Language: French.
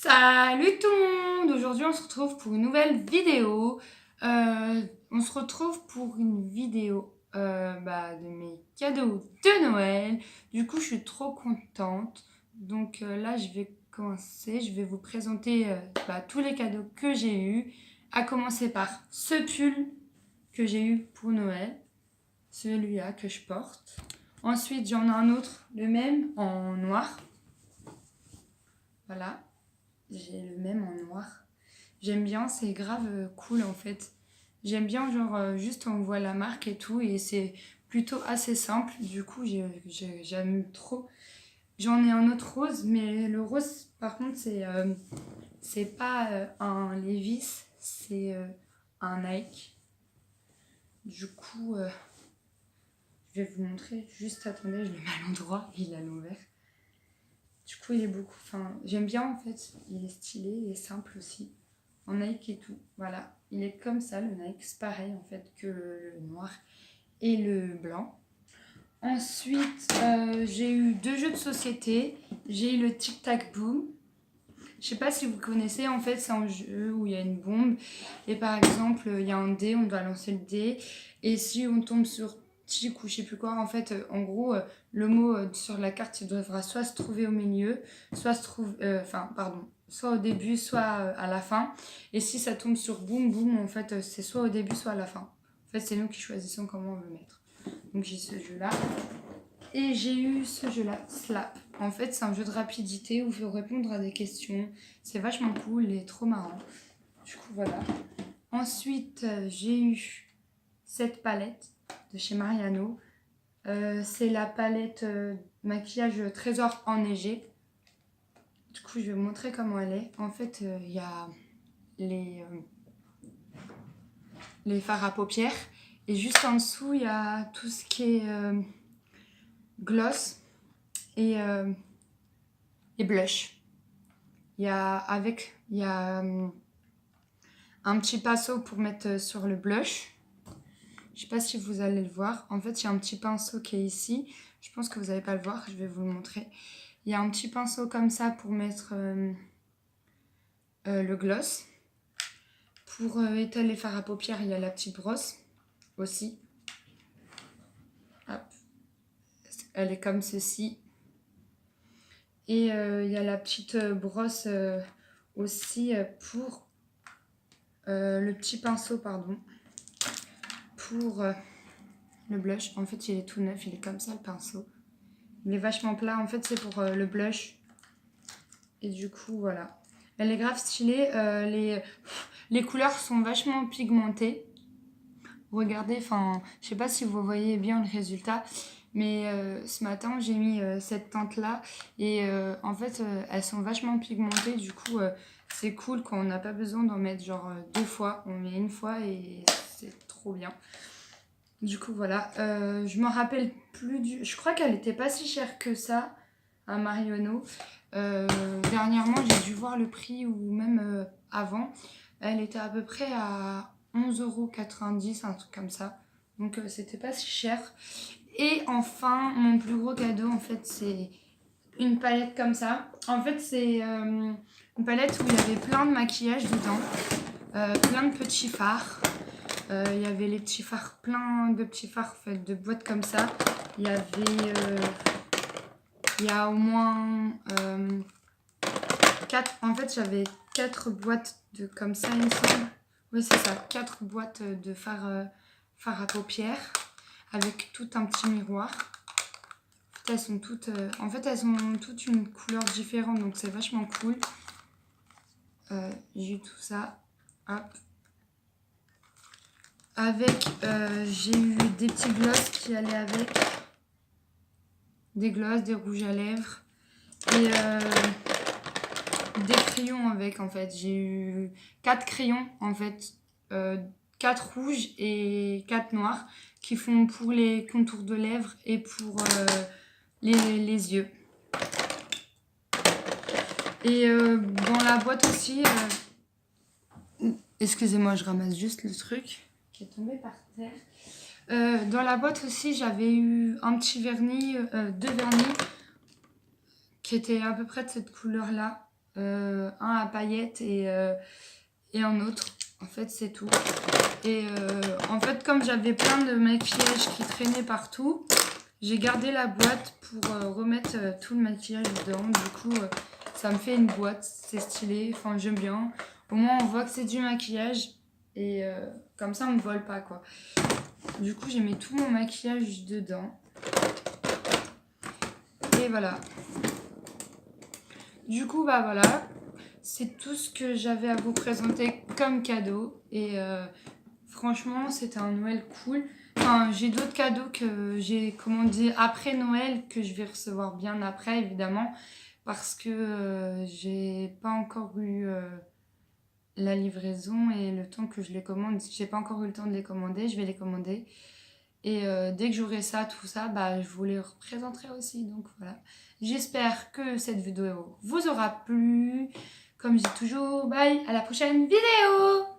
Salut tout le monde! Aujourd'hui on se retrouve pour une nouvelle vidéo. On se retrouve pour une vidéo de mes cadeaux de Noël. Du coup je suis trop contente. Donc là je vais commencer. Je vais vous présenter tous les cadeaux que j'ai eus. À commencer par ce pull que j'ai eu pour Noël. Celui-là que je porte. Ensuite j'en ai un autre, le même en noir. Voilà. J'ai le même en noir. J'aime bien, c'est grave cool en fait. J'aime bien genre juste on voit la marque et tout et c'est plutôt assez simple. Du coup j'aime trop. J'en ai un autre rose mais le rose par contre c'est pas un Levi's, c'est un Nike. Du coup je vais vous montrer. Juste attendez, je le mets à l'endroit, il est à l'envers. Du coup, il est beaucoup. Enfin, j'aime bien en fait. Il est stylé, il est simple aussi. En Nike et tout. Voilà. Il est comme ça, le Nike. C'est pareil en fait que le noir et le blanc. Ensuite, j'ai eu 2 jeux de société. J'ai eu le Tic Tac Boom. Je sais pas si vous connaissez, en fait, c'est un jeu où il y a une bombe. Et par exemple, il y a un dé, on doit lancer le dé. Et si on tombe sur tic ou je sais plus quoi, en fait, en gros, le mot sur la carte, il devra soit se trouver au milieu, soit au début, soit à la fin. Et si ça tombe sur boum, boum, en fait, c'est soit au début, soit à la fin. En fait, c'est nous qui choisissons comment on veut mettre. Donc j'ai ce jeu-là. Et j'ai eu ce jeu-là, Slap. En fait, c'est un jeu de rapidité où il faut répondre à des questions. C'est vachement cool et trop marrant. Du coup, voilà. Ensuite, j'ai eu cette palette de chez Mariano. C'est la palette maquillage trésor enneigé. Du coup, je vais vous montrer comment elle est. En fait, il y a les fards à paupières. Et juste en dessous, il y a tout ce qui est gloss et blush. Il y a un petit pinceau pour mettre sur le blush. Je sais pas si vous allez le voir. En fait, il y a un petit pinceau qui est ici. Je pense que vous n'allez pas le voir. Je vais vous le montrer. Il y a un petit pinceau comme ça pour mettre le gloss. Pour étaler les fards à paupières, il y a la petite brosse aussi. Hop. Elle est comme ceci. Et il y a la petite brosse aussi pour le petit pinceau, pardon, pour le blush. En fait, il est tout neuf, il est comme ça le pinceau. Il est vachement plat. En fait, c'est pour le blush. Et du coup, voilà. Elle est grave stylée. Les couleurs sont vachement pigmentées. Regardez, enfin, je sais pas si vous voyez bien le résultat. Mais ce matin, j'ai mis cette teinte-là. Et en fait, elles sont vachement pigmentées. Du coup, c'est cool quand on n'a pas besoin d'en mettre genre 2 fois. On met une fois et c'est trop bien. Du coup, voilà. Je m'en rappelle plus du... Je crois qu'elle était pas si chère que ça à Mariano. Dernièrement, j'ai dû voir le prix ou même avant. Elle était à peu près à 11,90 €, un truc comme ça. Donc, c'était pas si cher. Et enfin, mon plus gros cadeau, en fait, c'est une palette comme ça. En fait, c'est une palette où il y avait plein de maquillage dedans. Plein de petits fards. Il y avait les petits fards, plein de petits fards faits de boîtes comme ça. Il y avait... il y a au moins 4... En fait, j'avais 4 boîtes de comme ça, il me semble. Oui, c'est ça. 4 boîtes de fards à paupières. Avec tout un petit miroir. Elles sont toutes, en fait, elles ont toutes une couleur différente, donc c'est vachement cool. J'ai eu tout ça. Hop. Avec, j'ai eu des petits gloss qui allaient avec. Des gloss, des rouges à lèvres. Et des crayons avec, en fait. J'ai eu 4 crayons, en fait. 4 rouges et 4 noirs qui font pour les contours de lèvres et pour les yeux. Et dans la boîte aussi, excusez-moi, je ramasse juste le truc qui est tombé par terre. Dans la boîte aussi, j'avais eu un petit vernis, 2 vernis qui étaient à peu près de cette couleur-là. un à paillettes et un autre. En fait, c'est tout. Et en fait, comme j'avais plein de maquillage qui traînait partout, j'ai gardé la boîte pour remettre tout le maquillage dedans. Du coup, ça me fait une boîte, c'est stylé, enfin j'aime bien. Au moins on voit que c'est du maquillage et comme ça on ne vole pas quoi. Du coup j'ai mis tout mon maquillage dedans. Et voilà. Du coup bah voilà, c'est tout ce que j'avais à vous présenter comme cadeau. Et franchement c'était un Noël cool. Enfin j'ai d'autres cadeaux que j'ai commandés après Noël que je vais recevoir bien après évidemment. Parce que j'ai pas encore eu la livraison et le temps que je les commande. J'ai pas encore eu le temps de les commander, je vais les commander. Et dès que j'aurai ça, tout ça, bah, je vous les représenterai aussi. Donc voilà. J'espère que cette vidéo vous aura plu. Comme je dis toujours, bye, à la prochaine vidéo!